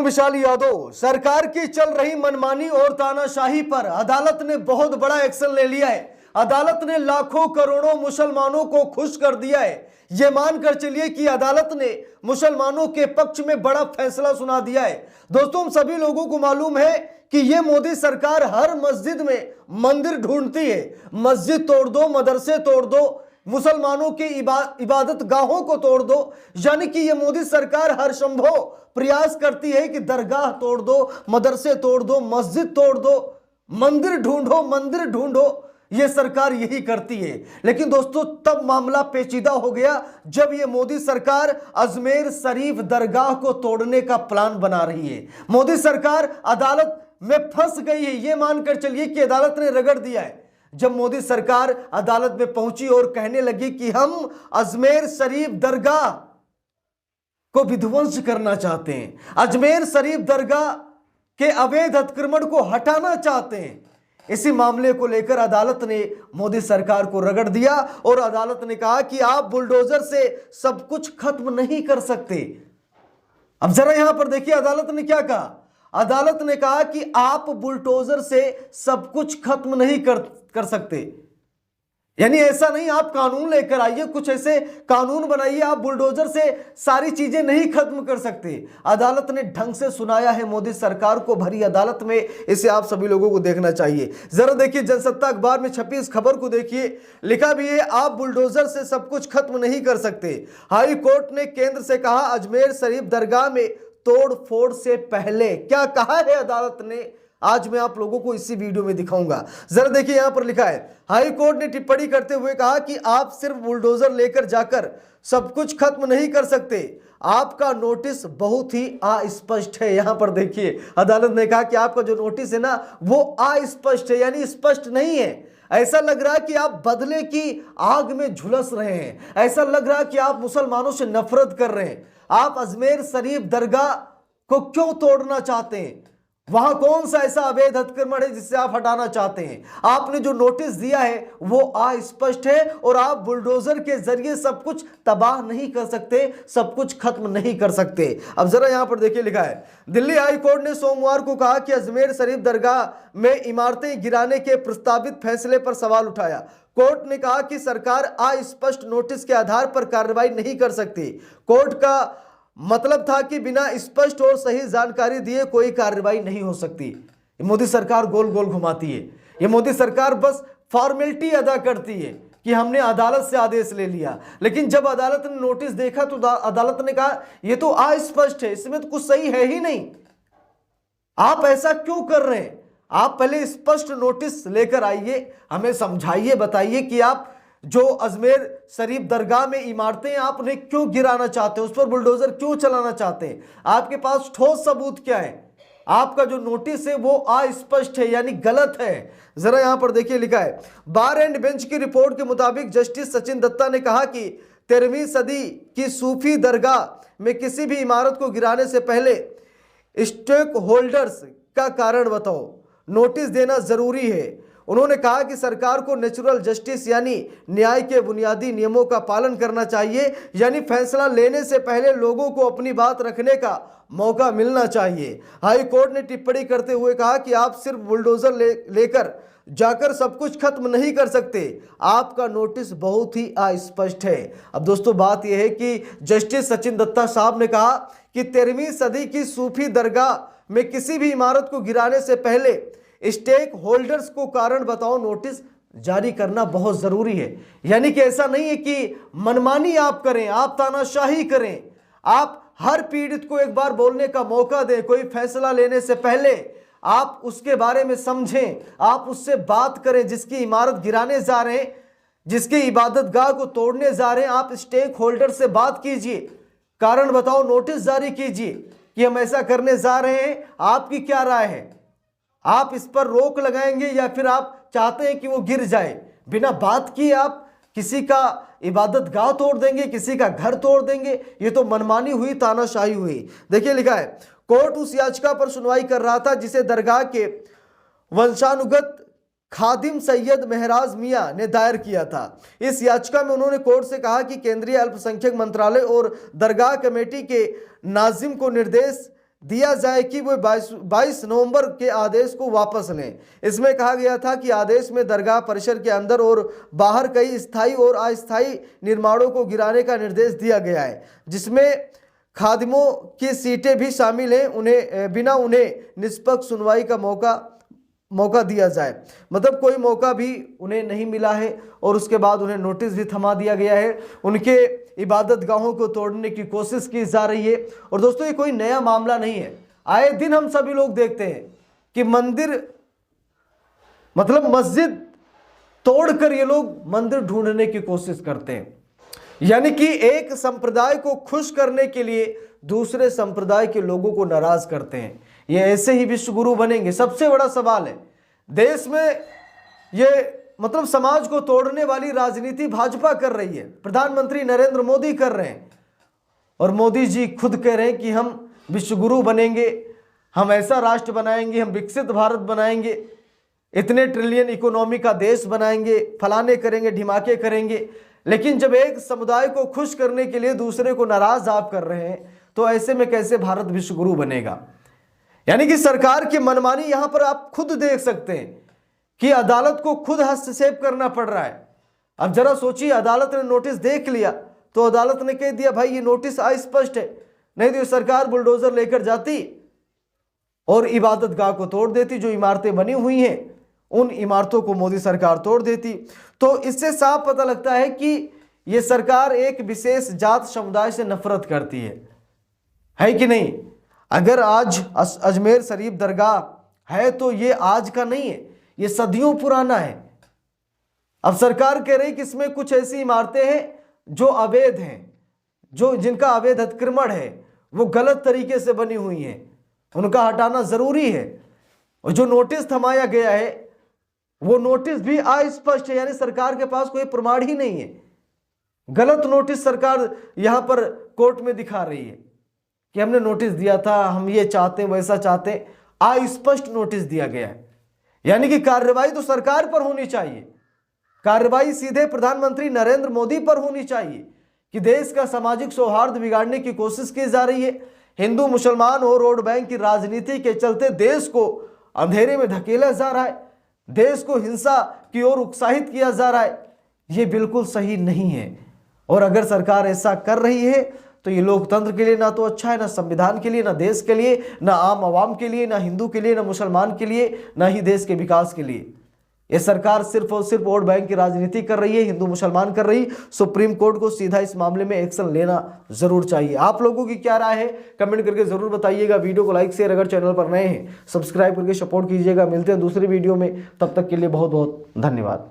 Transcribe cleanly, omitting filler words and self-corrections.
हूं विशाल यादव। सरकार की चल रही मनमानी और तानाशाही पर अदालत ने बहुत बड़ा एक्शन ले लिया है। अदालत ने लाखों करोड़ों मुसलमानों को खुश कर दिया है। यह मानकर चलिए कि अदालत ने मुसलमानों के पक्ष में बड़ा फैसला सुना दिया है। दोस्तों, हम सभी लोगों को मालूम है कि यह मोदी सरकार हर मस्जिद में मंदिर ढूंढती है। मस्जिद तोड़ दो, मदरसे तोड़ दो, मुसलमानों की इबादत गाहों को तोड़ दो। यानी कि यह मोदी सरकार हर संभव प्रयास करती है कि दरगाह तोड़ दो, मदरसे तोड़ दो, मस्जिद तोड़ दो, मंदिर ढूंढो। यह सरकार यही करती है। लेकिन दोस्तों, तब मामला पेचीदा हो गया जब यह मोदी सरकार अजमेर शरीफ दरगाह को तोड़ने का प्लान बना रही है। मोदी सरकार अदालत में फंस गई है। यह मानकर चलिए कि अदालत ने रगड़ दिया है। जब मोदी सरकार अदालत में पहुंची और कहने लगी कि हम अजमेर शरीफ दरगाह को विध्वंस करना चाहते हैं, अजमेर शरीफ दरगाह के अवैध अतिक्रमण को हटाना चाहते हैं, इसी मामले को लेकर अदालत ने मोदी सरकार को रगड़ दिया और अदालत ने कहा कि आप बुलडोजर से सब कुछ खत्म नहीं कर सकते। अब जरा यहां पर देखिए अदालत ने क्या कहा। अदालत ने कहा कि आप बुलडोजर से सब कुछ खत्म नहीं कर सकते। यानी ऐसा नहीं, आप कानून लेकर आइए, कुछ ऐसे कानून बनाइए, आप बुलडोजर से सारी चीजें नहीं खत्म कर सकते। अदालत ने ढंग से सुनाया है मोदी सरकार को भरी अदालत में। इसे आप सभी लोगों को देखना चाहिए। जरा देखिए, जनसत्ता अखबार में छपी इस खबर को देखिए। लिखा भी है, आप बुलडोजर से सब कुछ खत्म नहीं कर सकते। हाई कोर्ट ने केंद्र से कहा अजमेर शरीफ दरगाह में तोड़ फोड़ से पहले। क्या कहा है अदालत ने, आज मैं आप लोगों को इसी वीडियो में दिखाऊंगा। जरा देखिए, यहां पर लिखा है, हाई कोर्ट ने टिप्पणी करते हुए कहा कि आप सिर्फ बुलडोजर लेकर जाकर सब कुछ खत्म नहीं कर सकते। आपका नोटिस बहुत ही अस्पष्ट है। यहां पर देखिए, अदालत ने कहा कि आपका जो नोटिस है ना, वो अस्पष्ट है, यानी स्पष्ट नहीं है। ऐसा लग रहा है कि आप बदले की आग में झुलस रहे हैं। ऐसा लग रहा है कि आप मुसलमानों से नफरत कर रहे हैं। आप अजमेर शरीफ दरगाह को क्यों तोड़ना चाहते हैं? वहां कौन सा ऐसा अवैध अतिक्रमण है जिससे आप हटाना चाहते हैं? आपने जो नोटिस दिया है वो अस्पष्ट है और आप बुलडोजर के जरिए सब कुछ तबाह नहीं कर सकते, सब कुछ खत्म नहीं कर सकते। अब जरा यहां पर देखिए, लिखा है, दिल्ली हाई कोर्ट ने सोमवार को कहा कि अजमेर शरीफ दरगाह में इमारतें गिराने के प्रस्तावित फैसले पर सवाल उठाया। कोर्ट ने कहा कि सरकार अस्पष्ट नोटिस के आधार पर कार्रवाई नहीं कर सकती। कोर्ट का मतलब था कि बिना स्पष्ट और सही जानकारी दिए कोई कार्रवाई नहीं हो सकती। मोदी सरकार गोल गोल घुमाती है। ये मोदी सरकार बस फॉर्मेलिटी अदा करती है कि हमने अदालत से आदेश ले लिया, लेकिन जब अदालत ने नोटिस देखा तो अदालत ने कहा यह तो अस्पष्ट है, इसमें तो कुछ सही है ही नहीं। आप ऐसा क्यों कर रहे हैं? आप पहले स्पष्ट नोटिस लेकर आइए, हमें समझाइए, बताइए कि आप जो अजमेर शरीफ दरगाह में इमारतें आप उन्हें क्यों गिराना चाहते हैं, उस पर बुलडोजर क्यों चलाना चाहते हैं? आपके पास ठोस सबूत क्या है? आपका जो नोटिस है वो अस्पष्ट है, यानी गलत है। जरा यहां पर देखिए, लिखा है, बार एंड बेंच की रिपोर्ट के मुताबिक जस्टिस सचिन दत्ता ने कहा कि 13वीं सदी की सूफी दरगाह में किसी भी इमारत को गिराने से पहले स्टेक होल्डर्स का कारण बताओ, नोटिस देना जरूरी है। उन्होंने कहा कि सरकार को नेचुरल जस्टिस यानी न्याय के बुनियादी नियमों का पालन करना चाहिए, यानी फैसला लेने से पहले लोगों को अपनी बात रखने का मौका मिलना चाहिए। हाई कोर्ट ने टिप्पणी करते हुए कहा कि आप सिर्फ बुलडोजर लेकर जाकर सब कुछ खत्म नहीं कर सकते। आपका नोटिस बहुत ही अस्पष्ट है। अब दोस्तों, बात यह है कि जस्टिस सचिन दत्ता साहब ने कहा कि 13वीं सदी की सूफी दरगाह में किसी भी इमारत को गिराने से पहले स्टेक होल्डर्स को कारण बताओ नोटिस जारी करना बहुत जरूरी है। यानी कि ऐसा नहीं है कि मनमानी आप करें, आप तानाशाही करें, आप हर पीड़ित को एक बार बोलने का मौका दें। कोई फैसला लेने से पहले आप उसके बारे में समझें, आप उससे बात करें। जिसकी इमारत गिराने जा रहे हैं, जिसकी इबादत गाह को तोड़ने जा रहे हैं, आप स्टेक होल्डर से बात कीजिए, कारण बताओ नोटिस जारी कीजिए कि हम ऐसा करने जा रहे हैं, आपकी क्या राय है? आप इस पर रोक लगाएंगे या फिर आप चाहते हैं कि वो गिर जाए? बिना बात किए आप किसी का इबादत गाह तोड़ देंगे, किसी का घर तोड़ देंगे। ये तो मनमानी हुई, तानाशाही हुई। देखिए, लिखा है, कोर्ट उस याचिका पर सुनवाई कर रहा था जिसे दरगाह के वंशानुगत खादिम सैयद महराज मियां ने दायर किया था। इस याचिका में उन्होंने कोर्ट से कहा कि केंद्रीय अल्पसंख्यक मंत्रालय और दरगाह कमेटी के नाजिम को निर्देश दिया जाए कि वो 22 नवंबर के आदेश को वापस लें। इसमें कहा गया था कि आदेश में दरगाह परिसर के अंदर और बाहर कई स्थायी और अस्थायी निर्माणों को गिराने का निर्देश दिया गया है, जिसमें खादिमों की सीटें भी शामिल हैं। उन्हें निष्पक्ष सुनवाई का मौका दिया जाए। मतलब कोई मौका भी उन्हें नहीं मिला है और उसके बाद उन्हें नोटिस भी थमा दिया गया है। उनके इबादत गाहों को तोड़ने की कोशिश की जा रही है। और दोस्तों, ये कोई नया मामला नहीं है। आए दिन हम सभी लोग देखते हैं कि मस्जिद तोड़कर ये लोग मंदिर ढूंढने की कोशिश करते हैं, यानी कि एक संप्रदाय को खुश करने के लिए दूसरे संप्रदाय के लोगों को नाराज करते हैं। ये ऐसे ही विश्व गुरु बनेंगे? सबसे बड़ा सवाल है। देश में ये समाज को तोड़ने वाली राजनीति भाजपा कर रही है, प्रधानमंत्री नरेंद्र मोदी कर रहे हैं। और मोदी जी खुद कह रहे हैं कि हम विश्व गुरु बनेंगे, हम ऐसा राष्ट्र बनाएंगे, हम विकसित भारत बनाएंगे, इतने ट्रिलियन इकोनॉमी का देश बनाएंगे, फलाने करेंगे, ढिमाके करेंगे। लेकिन जब एक समुदाय को खुश करने के लिए दूसरे को नाराज आप कर रहे हैं, तो ऐसे में कैसे भारत विश्व गुरु बनेगा? यानी कि सरकार की मनमानी यहां पर आप खुद देख सकते हैं कि अदालत को खुद हस्तक्षेप करना पड़ रहा है। अब जरा सोचिए, अदालत ने नोटिस देख लिया तो अदालत ने कह दिया भाई ये नोटिस अस्पष्ट है, नहीं तो सरकार बुलडोजर लेकर जाती और इबादत गाह को तोड़ देती। जो इमारतें बनी हुई हैं उन इमारतों को मोदी सरकार तोड़ देती। तो इससे साफ पता लगता है कि ये सरकार एक विशेष जात समुदाय से नफरत करती है कि नहीं? अगर आज अजमेर शरीफ दरगाह है तो ये आज का नहीं है, ये सदियों पुराना है। अब सरकार कह रही कि इसमें कुछ ऐसी इमारतें हैं जो अवैध हैं, जिनका अवैध अतिक्रमण है, वो गलत तरीके से बनी हुई हैं, उनका हटाना जरूरी है। और जो नोटिस थमाया गया है वो नोटिस भी अस्पष्ट है, यानी सरकार के पास कोई प्रमाण ही नहीं है। गलत नोटिस सरकार यहां पर कोर्ट में दिखा रही है कि हमने नोटिस दिया था, हम ये चाहते हैं, वैसा चाहते हैं। अस्पष्ट नोटिस दिया गया है। यानी कि कार्रवाई तो सरकार पर होनी चाहिए, कार्रवाई सीधे प्रधानमंत्री नरेंद्र मोदी पर होनी चाहिए कि देश का सामाजिक सौहार्द बिगाड़ने की कोशिश की जा रही है। हिंदू मुसलमान और वोट बैंक की राजनीति के चलते देश को अंधेरे में धकेला जा रहा है, देश को हिंसा की ओर उत्साहित किया जा रहा है। ये बिल्कुल सही नहीं है। और अगर सरकार ऐसा कर रही है तो ये लोकतंत्र के लिए ना तो अच्छा है, ना संविधान के लिए, ना देश के लिए, ना आम आवाम के लिए, ना हिंदू के लिए, ना मुसलमान के लिए, ना ही देश के विकास के लिए। ये सरकार सिर्फ और सिर्फ वोट बैंक की राजनीति कर रही है, हिंदू मुसलमान कर रही। सुप्रीम कोर्ट को सीधा इस मामले में एक्शन लेना जरूर चाहिए। आप लोगों की क्या राय है कमेंट करके जरूर बताइएगा। वीडियो को लाइक शेयर, अगर चैनल पर नए हैं सब्सक्राइब करके सपोर्ट कीजिएगा। मिलते हैं दूसरी वीडियो में, तब तक के लिए बहुत बहुत धन्यवाद।